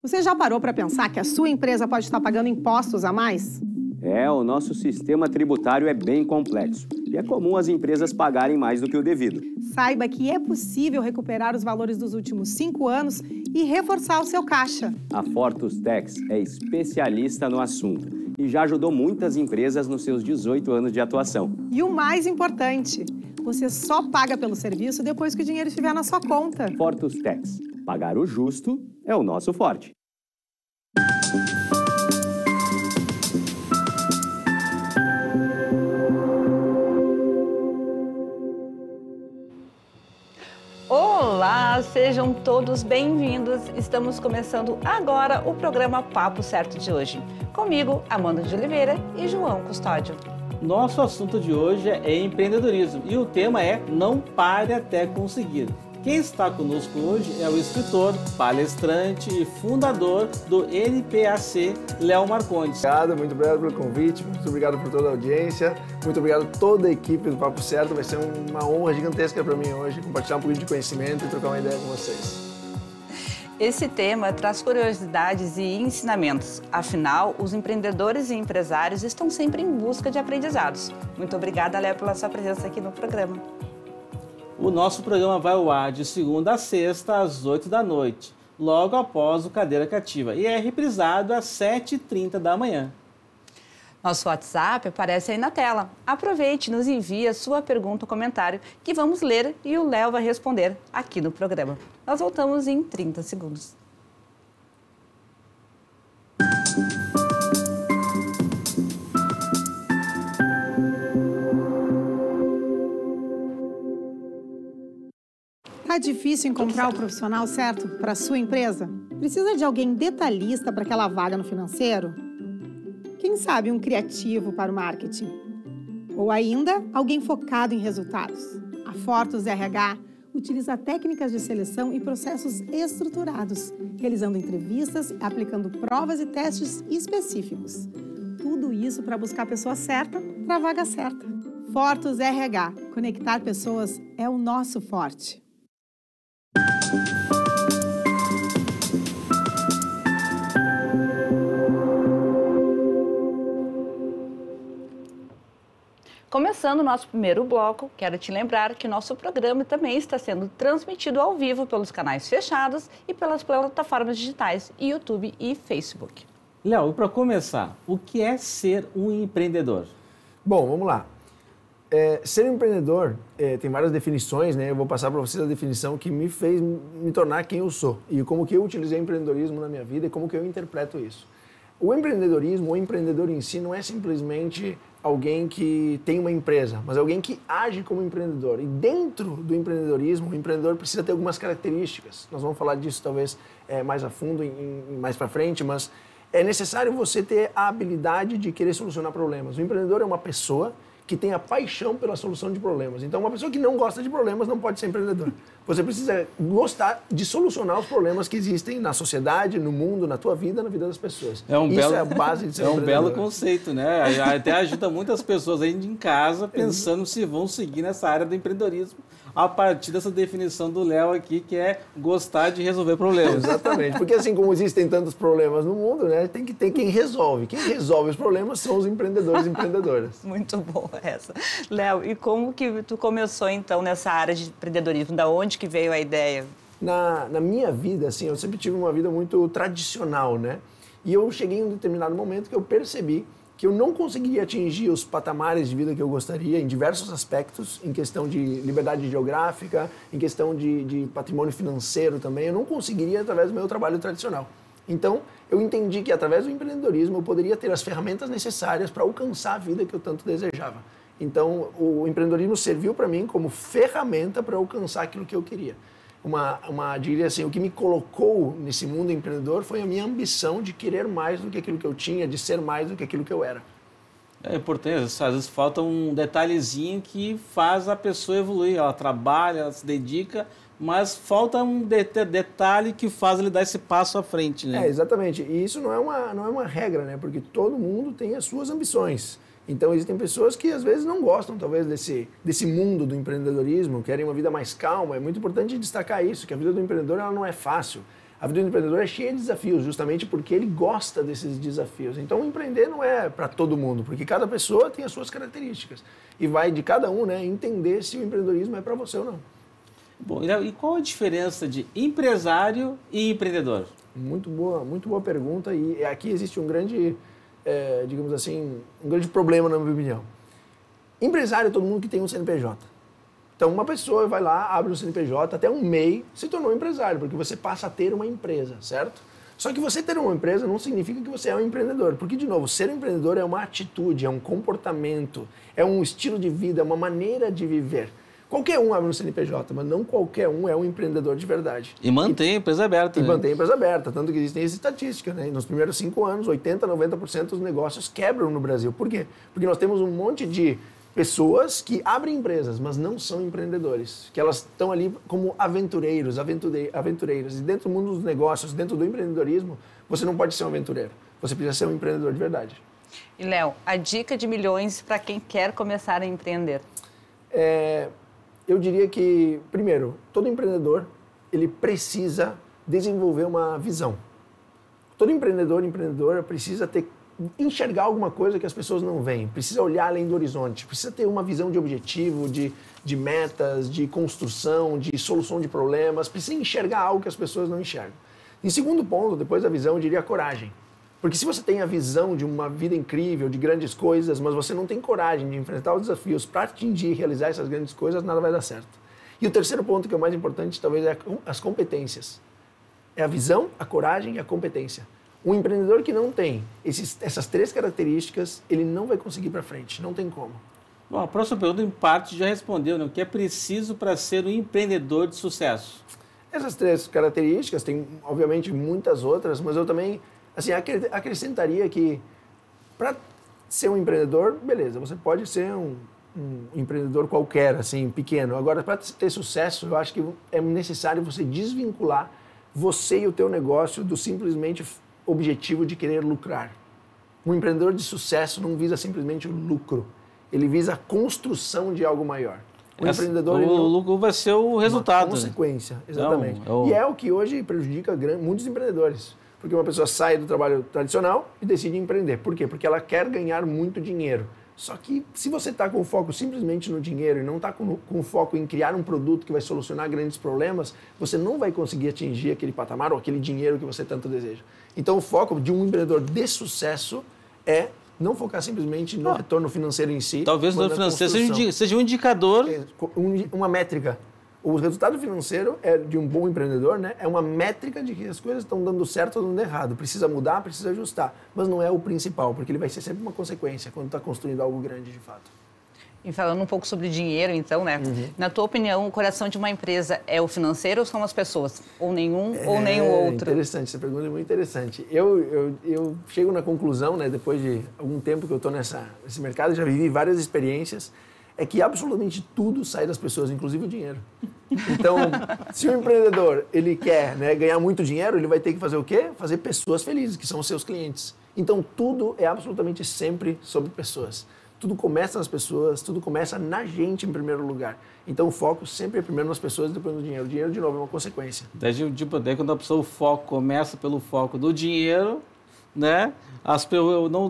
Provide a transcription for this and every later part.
Você já parou para pensar que a sua empresa pode estar pagando impostos a mais? O nosso sistema tributário é bem complexo e é comum as empresas pagarem mais do que o devido. Saiba que é possível recuperar os valores dos últimos 5 anos e reforçar o seu caixa. A Fortus Tax é especialista no assunto e já ajudou muitas empresas nos seus 18 anos de atuação. E o mais importante, você só paga pelo serviço depois que o dinheiro estiver na sua conta. Fortus Tax. Pagar o justo é o nosso forte. Olá, sejam todos bem-vindos. Estamos começando agora o programa Papo Certo de hoje. Comigo, Amanda de Oliveira e João Custódio. Nosso assunto de hoje é empreendedorismo e o tema é Não Pare Até Conseguir. Quem está conosco hoje é o escritor, palestrante e fundador do NPAC, Léo Marcondes. Muito obrigado pelo convite, muito obrigado por toda a audiência, muito obrigado a toda a equipe do Papo Certo. Vai ser uma honra gigantesca para mim hoje compartilhar um pouquinho de conhecimento e trocar uma ideia com vocês. Esse tema traz curiosidades e ensinamentos. Afinal, os empreendedores e empresários estão sempre em busca de aprendizados. Muito obrigada, Léo, pela sua presença aqui no programa. O nosso programa vai ao ar de segunda a sexta, às 8 da noite, logo após o Cadeira Cativa, e é reprisado às 7h30 da manhã. Nosso WhatsApp aparece aí na tela. Aproveite e nos envie a sua pergunta ou comentário, que vamos ler e o Léo vai responder aqui no programa. Nós voltamos em 30 segundos. Tá difícil encontrar o profissional certo para a sua empresa? Precisa de alguém detalhista para aquela vaga no financeiro? Quem sabe um criativo para o marketing? Ou ainda, alguém focado em resultados? A Fortus RH utiliza técnicas de seleção e processos estruturados, realizando entrevistas, aplicando provas e testes específicos. Tudo isso para buscar a pessoa certa para a vaga certa. Fortus RH. Conectar pessoas é o nosso forte. Começando o nosso primeiro bloco, quero te lembrar que o nosso programa também está sendo transmitido ao vivo pelos canais fechados e pelas plataformas digitais YouTube e Facebook. Léo, para começar, o que é ser um empreendedor? Bom, vamos lá. Ser um empreendedor tem várias definições, né? Eu vou passar para vocês a definição que me fez me tornar quem eu sou e como que eu utilizei o empreendedorismo na minha vida e como que eu interpreto isso. O empreendedorismo, o empreendedor em si, não é simplesmente alguém que tem uma empresa, mas alguém que age como empreendedor. E dentro do empreendedorismo, o empreendedor precisa ter algumas características. Nós vamos falar disso talvez mais a fundo, mais para frente, mas é necessário você ter a habilidade de querer solucionar problemas. O empreendedor é uma pessoa que tem a paixão pela solução de problemas. Então, uma pessoa que não gosta de problemas não pode ser empreendedor. Você precisa gostar de solucionar os problemas que existem na sociedade, no mundo, na tua vida, na vida das pessoas. Isso é a base de ser empreendedor. É um belo conceito, né? Até ajuda muitas pessoas aí em casa pensando se vão seguir nessa área do empreendedorismo a partir dessa definição do Léo aqui, que é gostar de resolver problemas. Exatamente, porque assim como existem tantos problemas no mundo, né, tem que ter quem resolve. Quem resolve os problemas são os empreendedores e empreendedoras. Muito boa essa. Léo, e como que tu começou então nessa área de empreendedorismo? Da onde que veio a ideia? Na minha vida, assim, eu sempre tive uma vida muito tradicional, né? E eu cheguei em um determinado momento que eu percebi que eu não conseguiria atingir os patamares de vida que eu gostaria em diversos aspectos, em questão de liberdade geográfica, em questão de patrimônio financeiro também, eu não conseguiria através do meu trabalho tradicional. Então, eu entendi que através do empreendedorismo eu poderia ter as ferramentas necessárias para alcançar a vida que eu tanto desejava. Então, o empreendedorismo serviu para mim como ferramenta para alcançar aquilo que eu queria. Diria assim, o que me colocou nesse mundo empreendedor foi a minha ambição de querer mais do que aquilo que eu tinha, de ser mais do que aquilo que eu era. É importante, às vezes falta um detalhezinho que faz a pessoa evoluir. Ela trabalha, ela se dedica, mas falta um detalhe que faz ele dar esse passo à frente, né? Exatamente. E isso não é uma regra, né? Porque todo mundo tem as suas ambições. Então, existem pessoas que, às vezes, não gostam, talvez, desse mundo do empreendedorismo, querem uma vida mais calma. É muito importante destacar isso, que a vida do empreendedor ela não é fácil. A vida do empreendedor é cheia de desafios, justamente porque ele gosta desses desafios. Então, empreender não é para todo mundo, porque cada pessoa tem as suas características. E vai de cada um, né, entender se o empreendedorismo é para você ou não. Bom, e qual a diferença de empresário e empreendedor? Muito boa pergunta. E aqui existe um grande, digamos assim, um grande problema, na minha opinião. Empresário é todo mundo que tem um CNPJ. Então, uma pessoa vai lá, abre um CNPJ, até um MEI, se tornou empresário, porque você passa a ter uma empresa, certo? Só que você ter uma empresa não significa que você é um empreendedor, porque, de novo, ser um empreendedor é uma atitude, é um comportamento, é um estilo de vida, é uma maneira de viver. Qualquer um abre um CNPJ, mas não qualquer um é um empreendedor de verdade. E mantém a empresa aberta. E né? mantém a empresa aberta, tanto que existem essa estatística, né? Nos primeiros 5 anos, 80%, 90% dos negócios quebram no Brasil. Por quê? Porque nós temos um monte de pessoas que abrem empresas, mas não são empreendedores, que elas estão ali como aventureiros. E dentro do mundo dos negócios, dentro do empreendedorismo, você não pode ser um aventureiro, você precisa ser um empreendedor de verdade. E, Léo, a dica de milhões para quem quer começar a empreender? Eu diria que, primeiro, todo empreendedor, ele precisa desenvolver uma visão. Todo empreendedora precisa enxergar alguma coisa que as pessoas não veem, precisa olhar além do horizonte, precisa ter uma visão de objetivo, de metas, de construção, de solução de problemas, precisa enxergar algo que as pessoas não enxergam. Em segundo ponto, depois da visão, eu diria a coragem. Porque se você tem a visão de uma vida incrível, de grandes coisas, mas você não tem coragem de enfrentar os desafios para atingir e realizar essas grandes coisas, nada vai dar certo. E o terceiro ponto, que é o mais importante, talvez, é as competências. É a visão, a coragem e a competência. Um empreendedor que não tem essas 3 características, ele não vai conseguir ir para frente, não tem como. Bom, a próxima pergunta, em parte, já respondeu, né? O que é preciso para ser um empreendedor de sucesso? Essas 3 características, tem, obviamente, muitas outras, mas eu também acrescentaria que, para ser um empreendedor, beleza, você pode ser um empreendedor qualquer, assim, pequeno. Agora, para ter sucesso, eu acho que é necessário você desvincular você e o teu negócio do simplesmente objetivo de querer lucrar. Um empreendedor de sucesso não visa simplesmente o lucro, ele visa a construção de algo maior. O lucro vai ser o resultado. Uma consequência, exatamente. E é o que hoje prejudica muitos empreendedores. Porque uma pessoa sai do trabalho tradicional e decide empreender. Por quê? Porque ela quer ganhar muito dinheiro. Só que se você está com foco simplesmente no dinheiro e não está com foco em criar um produto que vai solucionar grandes problemas, você não vai conseguir atingir aquele patamar ou aquele dinheiro que você tanto deseja. Então o foco de um empreendedor de sucesso é não focar simplesmente no retorno financeiro em si. Talvez o retorno financeiro seja um indicador. Uma métrica. O resultado financeiro de um bom empreendedor, né, é uma métrica de que as coisas estão dando certo ou dando errado. Precisa mudar, precisa ajustar. Mas não é o principal, porque ele vai ser sempre uma consequência quando está construindo algo grande de fato. E falando um pouco sobre dinheiro, então, né? Na tua opinião, o coração de uma empresa é o financeiro ou são as pessoas? Ou nenhum ou nem o outro? Interessante, essa pergunta é muito interessante. Eu chego na conclusão, né, depois de algum tempo que eu estou nesse mercado, já vivi várias experiências, é que absolutamente tudo sai das pessoas, inclusive o dinheiro. Então, se o empreendedor ele quer, né, ganhar muito dinheiro, ele vai ter que fazer o quê? Fazer pessoas felizes, que são os seus clientes. Então, tudo é absolutamente sempre sobre pessoas. Tudo começa nas pessoas, tudo começa na gente em primeiro lugar. Então, o foco sempre é primeiro nas pessoas e depois no dinheiro. O dinheiro, de novo, é uma consequência. Daí, quando a pessoa, o foco começa pelo foco do dinheiro, né?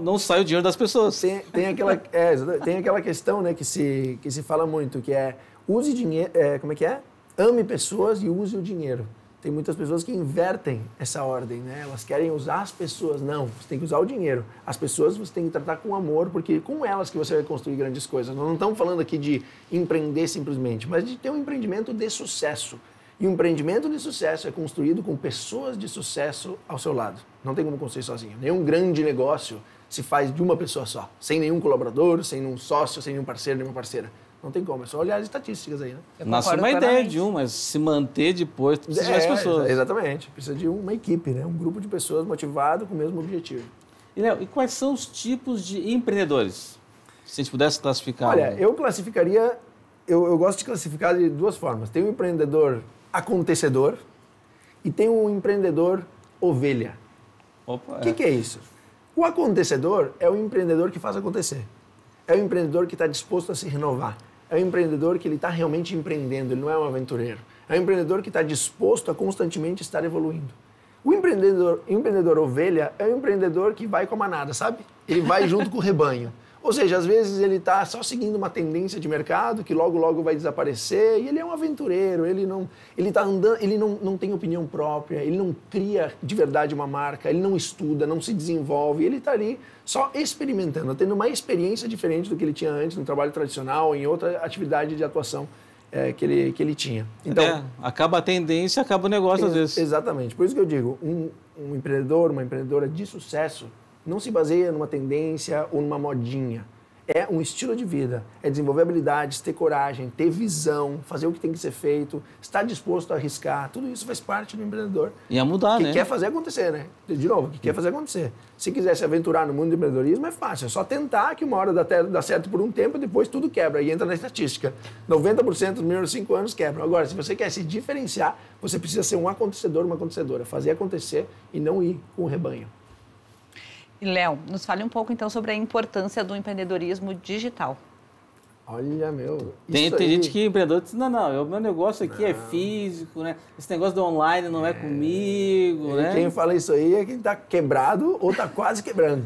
Não sai o dinheiro das pessoas. Tem aquela questão, né, que se fala muito, que é use dinheiro, como é que é? Ame pessoas e use o dinheiro. Tem muitas pessoas que invertem essa ordem, né? Elas querem usar as pessoas. Não, você tem que usar o dinheiro. As pessoas você tem que tratar com amor, porque é com elas que você vai construir grandes coisas. Nós não estamos falando aqui de empreender simplesmente, mas de ter um empreendimento de sucesso. E um empreendimento de sucesso é construído com pessoas de sucesso ao seu lado. Não tem como construir sozinho. Nenhum grande negócio se faz de uma pessoa só, sem nenhum colaborador, sem nenhum sócio, sem nenhum parceiro, nenhuma parceira. Não tem como, é só olhar as estatísticas aí, né? Nasce uma ideia de mas se manter depois precisa de mais pessoas. Exatamente, precisa de uma equipe, né? Um grupo de pessoas motivado com o mesmo objetivo. E, Léo, e quais são os tipos de empreendedores? Se a gente pudesse classificar. Olha, eu classificaria, eu gosto de classificar de 2 formas. Tem um empreendedor acontecedor e tem um empreendedor ovelha. O que é isso? O acontecedor é o empreendedor que faz acontecer. É o empreendedor que está disposto a se renovar. É o empreendedor que ele está realmente empreendendo, ele não é um aventureiro. É o empreendedor que está disposto a constantemente estar evoluindo. O empreendedor ovelha é um empreendedor que vai com a manada, sabe? Ele vai junto com o rebanho. Ou seja, às vezes ele está só seguindo uma tendência de mercado que logo, logo vai desaparecer, e ele é um aventureiro, ele tá andando, ele não tem opinião própria, ele não cria de verdade uma marca, ele não estuda, não se desenvolve, ele está ali só experimentando, tendo uma experiência diferente do que ele tinha antes no trabalho tradicional, em outra atividade de atuação que ele tinha. Então, acaba a tendência, acaba o negócio às vezes. Exatamente. Por isso que eu digo, um empreendedor, uma empreendedora de sucesso não se baseia numa tendência ou numa modinha. É um estilo de vida. É desenvolver habilidades, ter coragem, ter visão, fazer o que tem que ser feito, estar disposto a arriscar. Tudo isso faz parte do empreendedor. E a mudar, né? Que quer fazer acontecer, né? De novo, que quer fazer acontecer. Se quiser se aventurar no mundo do empreendedorismo, é fácil. É só tentar que uma hora dá certo por um tempo e depois tudo quebra. E entra na estatística. 90% dos primeiros 5 anos quebram. Agora, se você quer se diferenciar, você precisa ser um acontecedor, uma acontecedora. Fazer acontecer e não ir com o rebanho. E, Léo, nos fale um pouco, então, sobre a importância do empreendedorismo digital. Olha, meu... Tem gente que é empreendedor diz, não, o meu negócio aqui é físico, né? Esse negócio do online não é comigo, né? Quem fala isso aí é quem está quebrado ou está quase quebrando.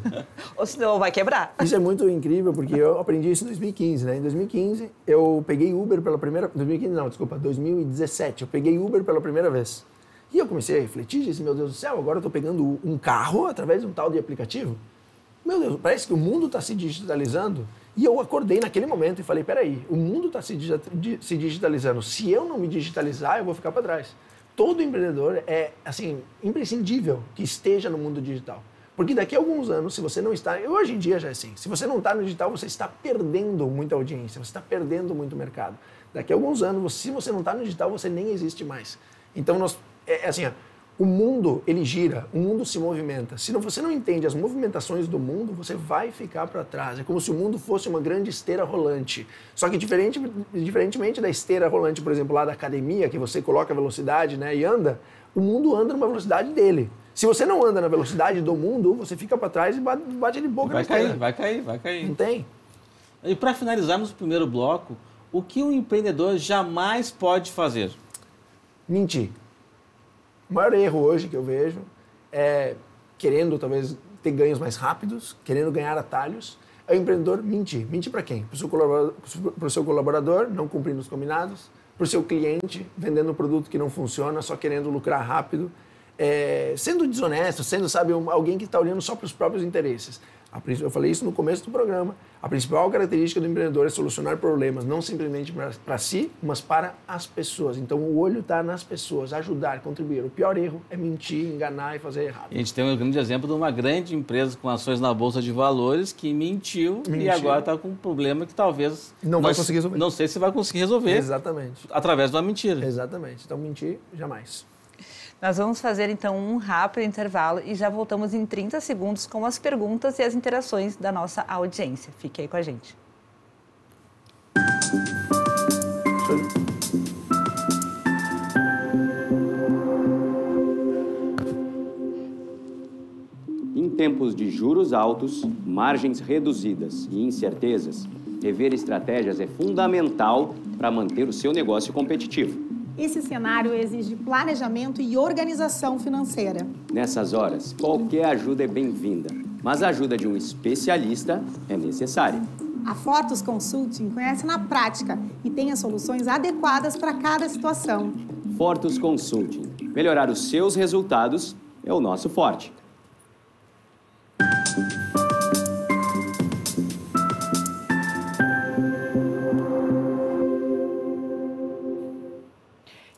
Ou senão vai quebrar. Isso é muito incrível, porque eu aprendi isso em 2015, né? Em 2015, eu peguei Uber pela primeira... 2017, eu peguei Uber pela primeira vez. E eu comecei a refletir, disse, meu Deus do céu, agora eu estou pegando um carro através de um tal de aplicativo. Meu Deus, parece que o mundo está se digitalizando. E eu acordei naquele momento e falei, peraí, o mundo está se digitalizando. Se eu não me digitalizar, eu vou ficar para trás. Todo empreendedor é, assim, imprescindível que esteja no mundo digital. Porque daqui a alguns anos, se você não está... Hoje em dia já é assim. Se você não está no digital, você está perdendo muita audiência, você está perdendo muito mercado. Daqui a alguns anos, se você não está no digital, você nem existe mais. Então, o mundo, ele gira, o mundo se movimenta. Se você não entende as movimentações do mundo, você vai ficar para trás. É como se o mundo fosse uma grande esteira rolante. Só que diferentemente da esteira rolante, por exemplo, lá da academia, que você coloca a velocidade, né, e anda, o mundo anda numa velocidade dele. Se você não anda na velocidade do mundo, você fica para trás e bate de boca na esteira. Vai cair. Não tem? E para finalizarmos o primeiro bloco, o que um empreendedor jamais pode fazer? Mentir. O maior erro hoje que eu vejo é querendo, talvez, ter ganhos mais rápidos, querendo ganhar atalhos, é o empreendedor mentir. Mentir para quem? Para o seu colaborador, não cumprindo os combinados, para o seu cliente, vendendo um produto que não funciona, só querendo lucrar rápido, sendo desonesto, sendo, sabe, alguém que está olhando só para os próprios interesses. Eu falei isso no começo do programa. A principal característica do empreendedor é solucionar problemas, não simplesmente para si, mas para as pessoas. Então, o olho está nas pessoas, ajudar, contribuir. O pior erro é mentir, enganar e fazer errado. A gente tem um grande exemplo de uma grande empresa com ações na Bolsa de Valores que mentiu. E agora está com um problema que talvez... Não vai conseguir resolver. Não sei se vai conseguir resolver. Exatamente. Através de uma mentira. Exatamente. Então, mentir, jamais. Nós vamos fazer, então, um rápido intervalo e já voltamos em 30 segundos com as perguntas e as interações da nossa audiência. Fique aí com a gente. Em tempos de juros altos, margens reduzidas e incertezas, rever estratégias é fundamental para manter o seu negócio competitivo. Esse cenário exige planejamento e organização financeira. Nessas horas, qualquer ajuda é bem-vinda, mas a ajuda de um especialista é necessária. A Fortus Consulting conhece na prática e tem as soluções adequadas para cada situação. Fortus Consulting. Melhorar os seus resultados é o nosso forte.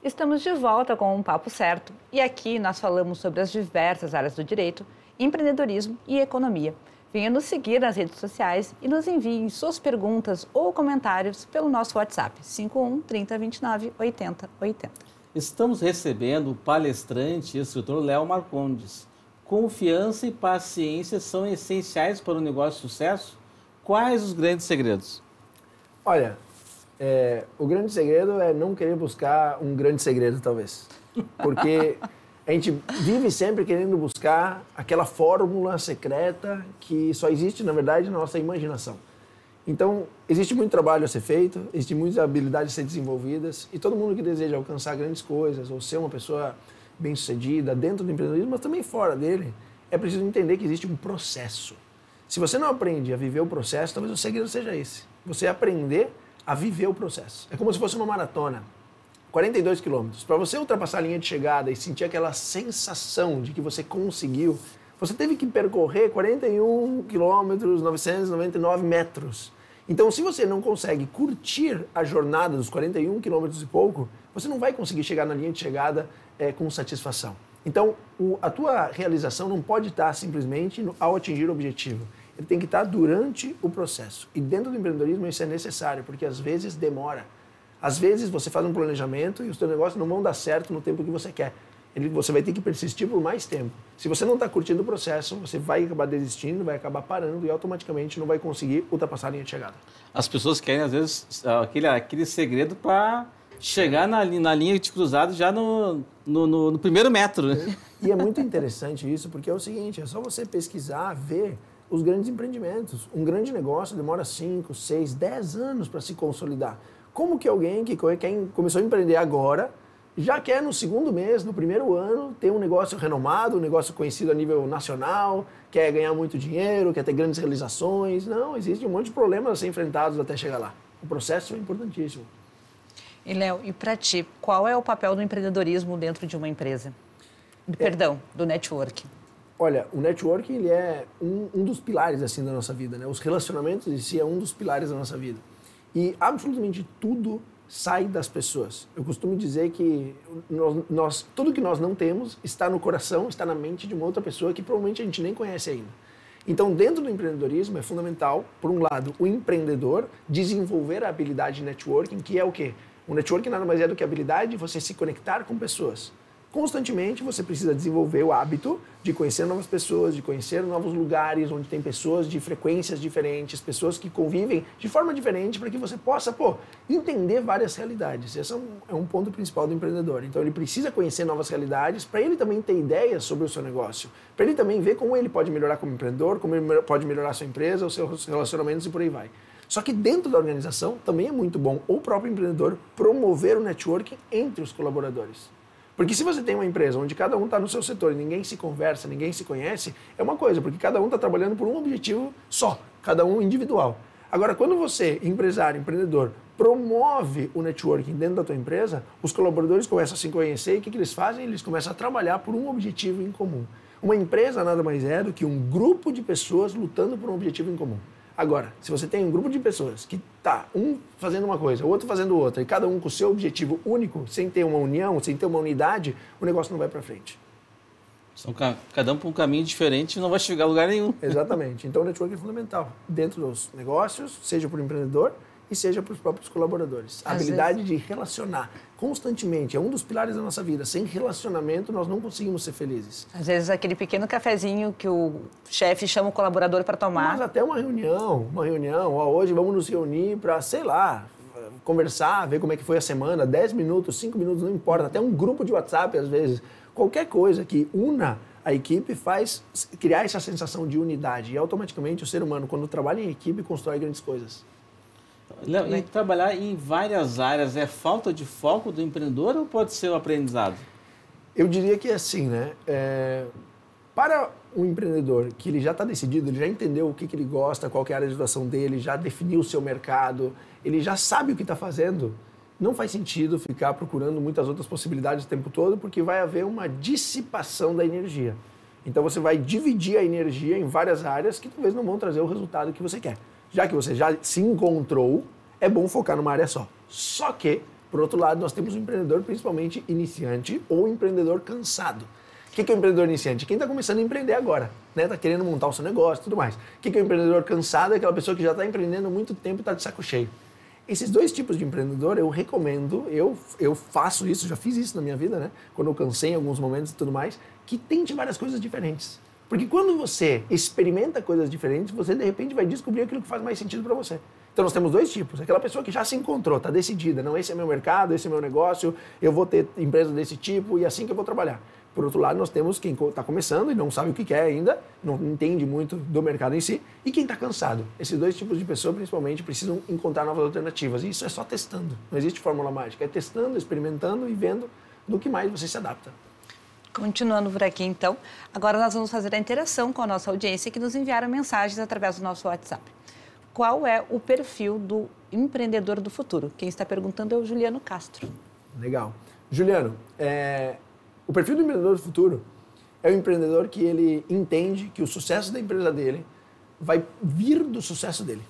Estamos de volta com um Papo Certo e aqui nós falamos sobre as diversas áreas do direito, empreendedorismo e economia. Venha nos seguir nas redes sociais e nos envie suas perguntas ou comentários pelo nosso WhatsApp 51 30 29 80 80. Estamos recebendo o palestrante e escritor Léo Marcondes. Confiança e paciência são essenciais para um negócio de sucesso? Quais os grandes segredos? Olha, o grande segredo é não querer buscar um grande segredo, talvez. Porque a gente vive sempre querendo buscar aquela fórmula secreta que só existe, na verdade, na nossa imaginação. Então, existe muito trabalho a ser feito, existe muitas habilidades a ser desenvolvidas, e todo mundo que deseja alcançar grandes coisas ou ser uma pessoa bem-sucedida dentro do empreendedorismo, mas também fora dele, é preciso entender que existe um processo. Se você não aprende a viver o processo, talvez o segredo seja esse. Você aprender a viver o processo. É como se fosse uma maratona. 42 quilômetros. Para você ultrapassar a linha de chegada e sentir aquela sensação de que você conseguiu, você teve que percorrer 41 quilômetros, 999 metros. Então, se você não consegue curtir a jornada dos 41 quilômetros e pouco, você não vai conseguir chegar na linha de chegada com satisfação. Então, a tua realização não pode estar simplesmente ao atingir o objetivo. Ele tem que estar durante o processo. E dentro do empreendedorismo isso é necessário, porque às vezes demora. Às vezes você faz um planejamento e os teus negócios não vão dar certo no tempo que você quer. Você vai ter que persistir por mais tempo. Se você não está curtindo o processo, você vai acabar desistindo, vai acabar parando e automaticamente não vai conseguir ultrapassar a linha de chegada. As pessoas querem, às vezes, aquele segredo para chegar na linha de cruzado já no primeiro metro. Né? E é muito interessante isso, porque é o seguinte, é só você pesquisar, ver os grandes empreendimentos. Um grande negócio demora 5, 6, 10 anos para se consolidar. Como que alguém que começou a empreender agora já quer no segundo mês, no primeiro ano, ter um negócio renomado, um negócio conhecido a nível nacional, quer ganhar muito dinheiro, quer ter grandes realizações? Não, existe um monte de problemas a ser enfrentados até chegar lá. O processo é importantíssimo. E, Léo, e para ti, qual é o papel do empreendedorismo dentro de uma empresa? Perdão, do networking. Olha, o networking ele é um dos pilares assim, da nossa vida, né? Os relacionamentos em si é um dos pilares da nossa vida. E absolutamente tudo sai das pessoas. Eu costumo dizer que tudo que nós não temos está no coração, está na mente de uma outra pessoa que provavelmente a gente nem conhece ainda. Então, dentro do empreendedorismo é fundamental, por um lado, o empreendedor desenvolver a habilidade de networking, que é o quê? O networking nada mais é do que a habilidade de você se conectar com pessoas. Constantemente você precisa desenvolver o hábito de conhecer novas pessoas, de conhecer novos lugares onde tem pessoas de frequências diferentes, pessoas que convivem de forma diferente para que você possa, entender várias realidades. Esse é um ponto principal do empreendedor. Então ele precisa conhecer novas realidades para ele também ter ideias sobre o seu negócio, para ele também ver como ele pode melhorar como empreendedor, como ele pode melhorar a sua empresa, os seus relacionamentos e por aí vai. Só que dentro da organização também é muito bom o próprio empreendedor promover o networking entre os colaboradores. Porque se você tem uma empresa onde cada um está no seu setor e ninguém se conversa, ninguém se conhece, é uma coisa, porque cada um está trabalhando por um objetivo só, cada um individual. Agora, quando você, empresário, empreendedor, promove o networking dentro da tua empresa, os colaboradores começam a se conhecer e o que eles fazem? Eles começam a trabalhar por um objetivo em comum. Uma empresa nada mais é do que um grupo de pessoas lutando por um objetivo em comum. Agora, se você tem um grupo de pessoas que está um fazendo uma coisa, o outro fazendo outra, e cada um com o seu objetivo único, sem ter uma união, sem ter uma unidade, o negócio não vai para frente. São cada um por um caminho diferente e não vai chegar a lugar nenhum. Exatamente. Então o networking é fundamental dentro dos negócios, seja para o empreendedor e seja para os próprios colaboradores. A habilidade de relacionar constantemente é um dos pilares da nossa vida. Sem relacionamento, nós não conseguimos ser felizes. Às vezes, aquele pequeno cafezinho que o chefe chama o colaborador para tomar. Mas até uma reunião. Hoje vamos nos reunir para, sei lá, conversar, ver como é que foi a semana, 10 minutos, 5 minutos, não importa. Até um grupo de WhatsApp, às vezes. Qualquer coisa que una a equipe faz criar essa sensação de unidade. E automaticamente o ser humano, quando trabalha em equipe, constrói grandes coisas. Léo, e trabalhar em várias áreas é falta de foco do empreendedor ou pode ser um aprendizado? Eu diria que é assim, né? Para um empreendedor que ele já está decidido, ele já entendeu o que ele gosta, qual que é a área de atuação dele, já definiu o seu mercado, ele já sabe o que está fazendo, não faz sentido ficar procurando muitas outras possibilidades o tempo todo, porque vai haver uma dissipação da energia. Então você vai dividir a energia em várias áreas que talvez não vão trazer o resultado que você quer. Já que você já se encontrou, é bom focar numa área só. Só que, por outro lado, nós temos um empreendedor principalmente iniciante ou empreendedor cansado. O que é o empreendedor iniciante? Quem está começando a empreender agora, né? Está querendo montar o seu negócio e tudo mais. O que é o empreendedor cansado? É aquela pessoa que já está empreendendo há muito tempo e está de saco cheio. Esses dois tipos de empreendedor eu recomendo, eu faço isso, já fiz isso na minha vida, né? Quando eu cansei em alguns momentos e tudo mais, que tente várias coisas diferentes. Porque quando você experimenta coisas diferentes, você de repente vai descobrir aquilo que faz mais sentido para você. Então nós temos dois tipos. Aquela pessoa que já se encontrou, está decidida, não, esse é meu mercado, esse é meu negócio, eu vou ter empresa desse tipo e é assim que eu vou trabalhar. Por outro lado, nós temos quem está começando e não sabe o que quer ainda, não entende muito do mercado em si, e quem está cansado. Esses dois tipos de pessoa, principalmente, precisam encontrar novas alternativas. E isso é só testando. Não existe fórmula mágica. É testando, experimentando e vendo do que mais você se adapta. Continuando por aqui, então, agora nós vamos fazer a interação com a nossa audiência que nos enviaram mensagens através do nosso WhatsApp. Qual é o perfil do empreendedor do futuro? Quem está perguntando é o Juliano Castro. Legal. Juliano, o perfil do empreendedor do futuro é o empreendedor que ele entende que o sucesso da empresa dele vai vir do sucesso dele.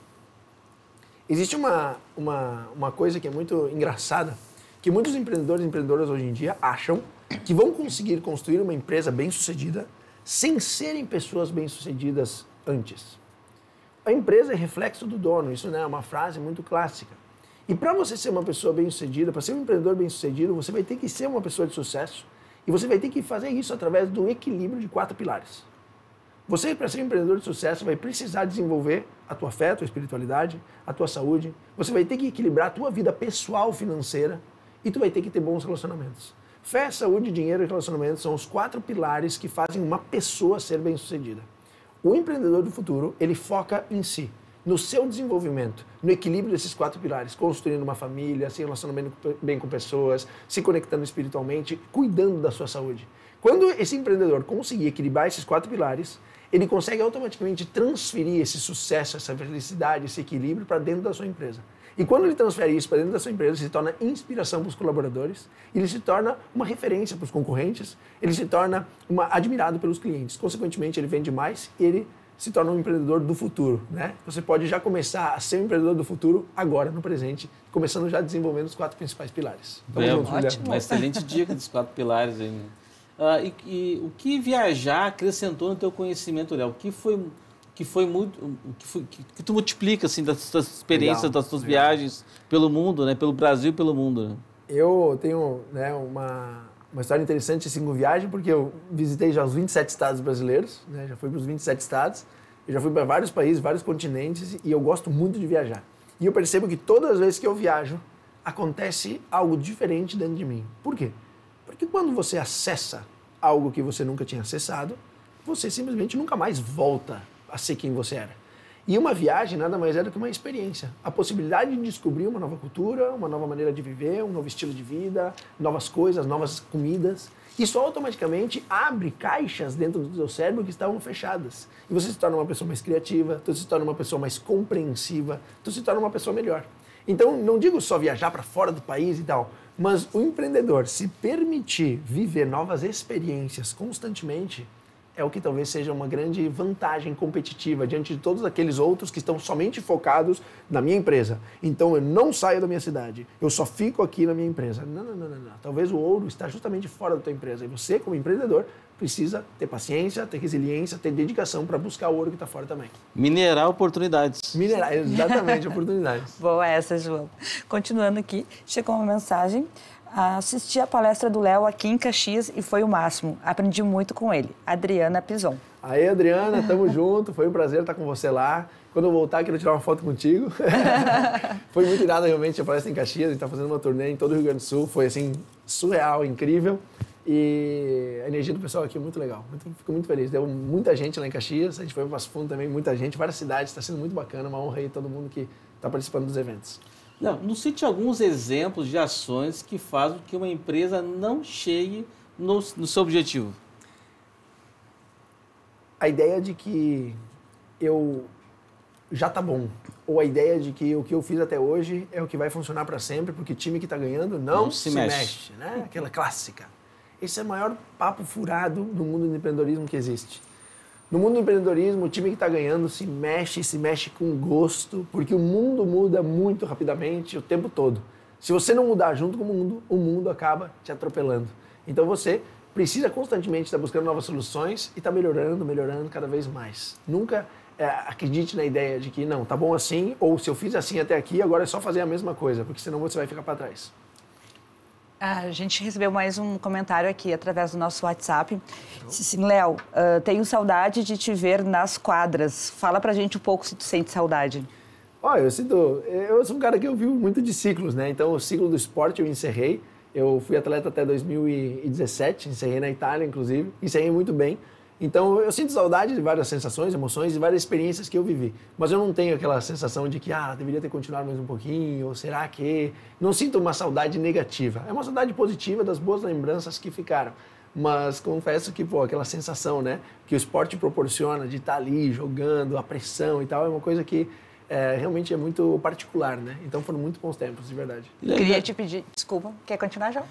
Existe uma coisa que é muito engraçada, que muitos empreendedores e empreendedoras hoje em dia acham que vão conseguir construir uma empresa bem-sucedida sem serem pessoas bem-sucedidas antes. A empresa é reflexo do dono, isso, né, é uma frase muito clássica. E para você ser uma pessoa bem-sucedida, para ser um empreendedor bem-sucedido, você vai ter que ser uma pessoa de sucesso e você vai ter que fazer isso através do equilíbrio de 4 pilares. Você, para ser um empreendedor de sucesso, vai precisar desenvolver a tua fé, a tua espiritualidade, a tua saúde. Você vai ter que equilibrar a tua vida pessoal, financeira e tu vai ter que ter bons relacionamentos. Fé, saúde, dinheiro e relacionamentos são os 4 pilares que fazem uma pessoa ser bem-sucedida. O empreendedor do futuro, ele foca em si, no seu desenvolvimento, no equilíbrio desses 4 pilares, construindo uma família, se relacionando bem com pessoas, se conectando espiritualmente, cuidando da sua saúde. Quando esse empreendedor conseguir equilibrar esses 4 pilares, ele consegue automaticamente transferir esse sucesso, essa felicidade, esse equilíbrio para dentro da sua empresa. E quando ele transfere isso para dentro da sua empresa, ele se torna inspiração para os colaboradores, ele se torna uma referência para os concorrentes, ele se torna admirado pelos clientes. Consequentemente, ele vende mais e ele se torna um empreendedor do futuro, né? Você pode já começar a ser um empreendedor do futuro agora, no presente, começando já desenvolvendo os 4 principais pilares. Ótimo. Uma excelente dica dos 4 pilares aí, né? E o que viajar acrescentou no teu conhecimento, Léo? Que tu multiplica assim das tuas experiências, das tuas viagens pelo mundo, né? Pelo Brasil e pelo mundo, né? Eu tenho, né, uma história interessante assim com viagem, porque eu visitei já os 27 estados brasileiros, né? Já fui para os 27 estados, eu já fui para vários países, vários continentes e eu gosto muito de viajar. E eu percebo que todas as vezes que eu viajo, acontece algo diferente dentro de mim. Por quê? Porque quando você acessa algo que você nunca tinha acessado, você simplesmente nunca mais volta a ser quem você era. E uma viagem nada mais é do que uma experiência. A possibilidade de descobrir uma nova cultura, uma nova maneira de viver, um novo estilo de vida, novas coisas, novas comidas. Isso automaticamente abre caixas dentro do seu cérebro que estavam fechadas. E você se torna uma pessoa mais criativa, você se torna uma pessoa mais compreensiva, você se torna uma pessoa melhor. Então, não digo só viajar para fora do país e tal, mas o empreendedor se permitir viver novas experiências constantemente é o que talvez seja uma grande vantagem competitiva diante de todos aqueles outros que estão somente focados na minha empresa. Então, eu não saio da minha cidade, eu só fico aqui na minha empresa. Não. Talvez o ouro está justamente fora da tua empresa. E você, como empreendedor, precisa ter paciência, ter resiliência, ter dedicação para buscar o ouro que está fora também. Minerar oportunidades. Minerar, exatamente, oportunidades. Boa essa, João. Continuando aqui, chegou uma mensagem. Assisti a palestra do Léo aqui em Caxias e foi o máximo. Aprendi muito com ele. Adriana Pison. Aí, Adriana, tamo junto. Foi um prazer estar com você lá. Quando eu voltar, quero tirar uma foto contigo. Foi muito irado, realmente, a palestra em Caxias. A gente tá fazendo uma turnê em todo o Rio Grande do Sul. Foi, assim, surreal, incrível. E a energia do pessoal aqui é muito legal. Fico muito feliz. Deu muita gente lá em Caxias. A gente foi para Passo Fundo também, muita gente. Várias cidades. Está sendo muito bacana. Uma honra aí todo mundo que está participando dos eventos. Não, nos cite alguns exemplos de ações que fazem com que uma empresa não chegue no seu objetivo. A ideia de que já tá bom. Ou a ideia de que o que eu fiz até hoje é o que vai funcionar para sempre, porque time que está ganhando não se mexe, né? Aquela clássica. Esse é o maior papo furado no mundo do empreendedorismo que existe. No mundo do empreendedorismo, o time que está ganhando se mexe com gosto, porque o mundo muda muito rapidamente o tempo todo. Se você não mudar junto com o mundo acaba te atropelando. Então você precisa constantemente estar buscando novas soluções e estar melhorando cada vez mais. Nunca acredite na ideia de que não, tá bom assim, ou se eu fiz assim até aqui, agora é só fazer a mesma coisa, porque senão você vai ficar para trás. A gente recebeu mais um comentário aqui através do nosso WhatsApp. Sim, Léo, tenho saudade de te ver nas quadras. Fala pra gente um pouco se tu sente saudade. Eu sou um cara que eu vivo muito de ciclos, né? Então, o ciclo do esporte eu encerrei. Eu fui atleta até 2017, encerrei na Itália, inclusive. Encerrei muito bem. Então, eu sinto saudade de várias sensações, emoções e várias experiências que eu vivi. Mas eu não tenho aquela sensação de que, deveria ter continuado mais um pouquinho, ou será que... Não sinto uma saudade negativa. É uma saudade positiva das boas lembranças que ficaram. Mas confesso que, pô, aquela sensação, né, que o esporte proporciona de estar ali jogando, a pressão e tal, é uma coisa que realmente é muito particular, né? Então foram muito bons tempos, de verdade. Queria te pedir, desculpa, quer continuar, João?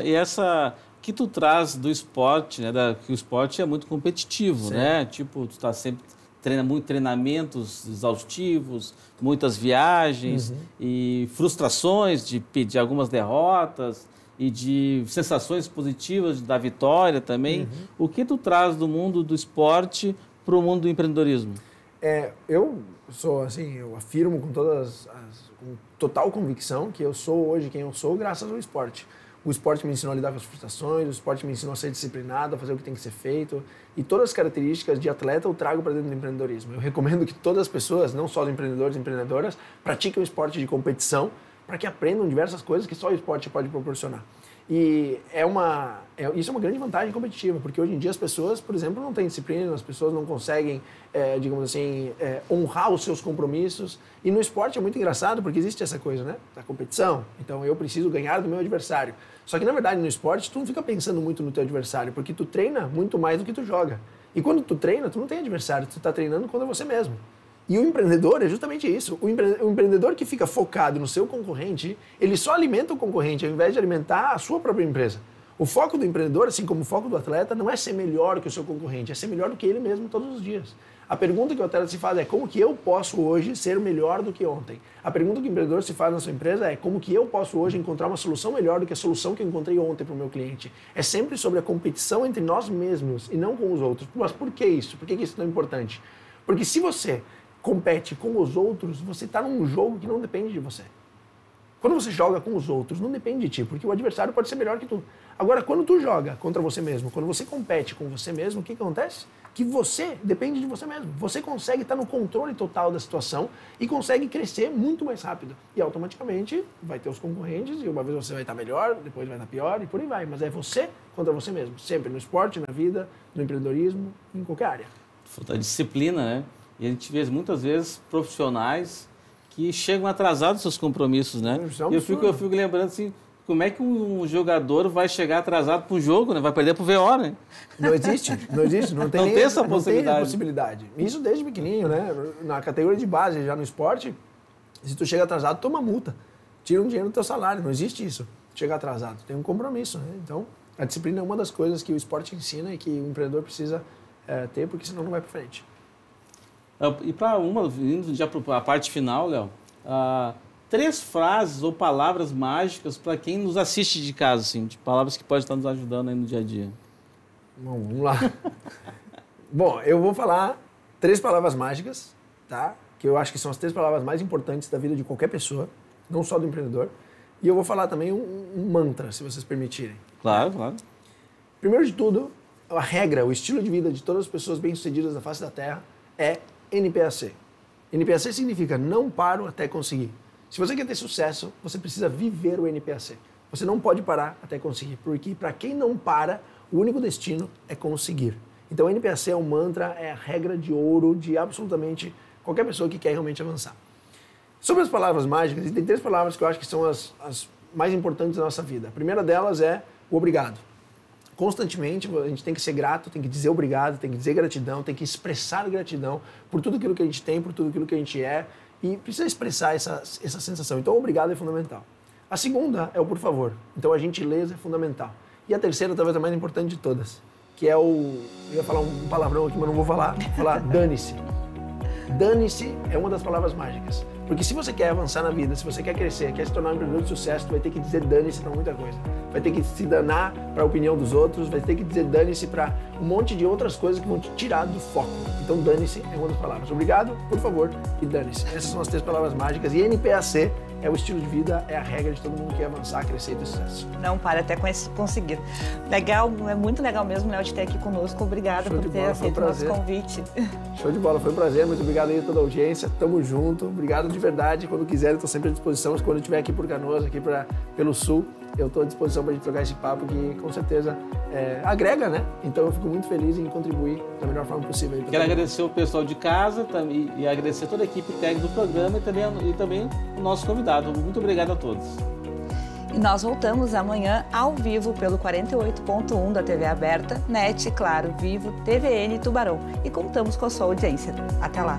E essa que tu traz do esporte, né? Que o esporte é muito competitivo, né? Tipo, tu tá sempre treinamentos exaustivos, muitas viagens e frustrações de algumas derrotas e de sensações positivas da vitória também. O que tu traz do mundo do esporte para o mundo do empreendedorismo? Eu sou assim, eu afirmo com com total convicção que eu sou hoje quem eu sou graças ao esporte. O esporte me ensinou a lidar com as frustrações, o esporte me ensinou a ser disciplinado, a fazer o que tem que ser feito. E todas as características de atleta eu trago para dentro do empreendedorismo. Eu recomendo que todas as pessoas, não só os empreendedores e empreendedoras, pratiquem o esporte de competição para que aprendam diversas coisas que só o esporte pode proporcionar. E isso é uma grande vantagem competitiva, porque hoje em dia as pessoas, por exemplo, não têm disciplina, as pessoas não conseguem, digamos assim, honrar os seus compromissos. E no esporte é muito engraçado, porque existe essa coisa, né? Da competição. Então eu preciso ganhar do meu adversário. Só que na verdade no esporte tu não fica pensando muito no teu adversário, porque tu treina muito mais do que tu joga. E quando tu treina, tu não tem adversário, tu está treinando contra você mesmo. E o empreendedor é justamente isso. O empreendedor que fica focado no seu concorrente, ele só alimenta o concorrente ao invés de alimentar a sua própria empresa. O foco do empreendedor, assim como o foco do atleta, não é ser melhor que o seu concorrente, é ser melhor do que ele mesmo todos os dias. A pergunta que o atleta se faz é como que eu posso hoje ser melhor do que ontem? A pergunta que o empreendedor se faz na sua empresa é como que eu posso hoje encontrar uma solução melhor do que a solução que eu encontrei ontem para o meu cliente? É sempre sobre a competição entre nós mesmos e não com os outros. Mas por que isso? Por que isso é tão importante? Porque se você compete com os outros, você está num jogo que não depende de você. Quando você joga com os outros, não depende de ti, porque o adversário pode ser melhor que tu. Agora, quando tu joga contra você mesmo, quando você compete com você mesmo, o que acontece? Que você depende de você mesmo. Você consegue estar no controle total da situação e consegue crescer muito mais rápido. E automaticamente vai ter os concorrentes e uma vez você vai estar melhor, depois vai estar pior e por aí vai. Mas é você contra você mesmo. Sempre no esporte, na vida, no empreendedorismo, em qualquer área. Falta disciplina, né? E a gente vê muitas vezes profissionais que chegam atrasados aos seus compromissos, né? Eu fico lembrando assim, como é que um jogador vai chegar atrasado para um jogo, né? Vai perder para o VO, né? Não existe. Não tem essa possibilidade. Isso desde pequenininho, né? Na categoria de base, já no esporte, se tu chega atrasado, toma multa. Tira um dinheiro do teu salário. Não existe isso. Chegar atrasado. Tem um compromisso, né? Então, a disciplina é uma das coisas que o esporte ensina e que o empreendedor precisa ter, porque senão não vai para frente. E para indo já para a parte final, Léo, 3 frases ou palavras mágicas para quem nos assiste de casa, assim, de palavras que podem estar nos ajudando aí no dia a dia. Bom, vamos lá. Bom, eu vou falar 3 palavras mágicas, tá? Que eu acho que são as 3 palavras mais importantes da vida de qualquer pessoa, não só do empreendedor. E eu vou falar também um mantra, se vocês permitirem. Claro, claro. Primeiro de tudo, a regra, o estilo de vida de todas as pessoas bem-sucedidas na face da Terra é NPAC. NPAC significa não paro até conseguir. Se você quer ter sucesso, você precisa viver o NPAC. Você não pode parar até conseguir, porque para quem não para, o único destino é conseguir. Então, o NPAC é um mantra, é a regra de ouro de absolutamente qualquer pessoa que quer realmente avançar. Sobre as palavras mágicas, tem 3 palavras que eu acho que são as mais importantes da nossa vida. A primeira delas é o obrigado. Constantemente, a gente tem que ser grato, tem que dizer obrigado, tem que dizer gratidão, tem que expressar gratidão por tudo aquilo que a gente tem, por tudo aquilo que a gente é, e precisa expressar essa sensação. Então, o obrigado é fundamental. A segunda é o por favor. Então, a gentileza é fundamental. E a terceira, talvez a mais importante de todas, que é eu ia falar um palavrão aqui, mas não vou falar. Vou falar dane-se. Dane-se é uma das palavras mágicas. Porque se você quer avançar na vida, se você quer crescer, quer se tornar um empreendedor de sucesso, tu vai ter que dizer dane-se para muita coisa. Vai ter que se danar para a opinião dos outros, vai ter que dizer dane-se para um monte de outras coisas que vão te tirar do foco. Então dane-se é uma das palavras. Obrigado, por favor, e dane-se. Essas são as 3 palavras mágicas. E NPAC é o estilo de vida, é a regra de todo mundo que quer avançar, crescer e ter sucesso. Não para até conseguir. Legal, é muito legal mesmo, Léo, de ter aqui conosco. Obrigada por ter aceito o nosso convite. Show de bola, foi um prazer. Muito obrigado aí a toda a audiência. Tamo junto. Obrigado de verdade. Quando quiserem, estou sempre à disposição. Quando eu estiver aqui por Canoas, aqui pelo Sul, eu estou à disposição para a gente trocar esse papo que com certeza agrega, né? Então eu fico muito feliz em contribuir da melhor forma possível. Quero agradecer o pessoal de casa e agradecer toda a equipe técnica do programa e também o nosso convidado. Muito obrigado a todos. E nós voltamos amanhã ao vivo pelo 48.1 da TV aberta, NET, Claro, Vivo, TVN e Tubarão. E contamos com a sua audiência. Até lá!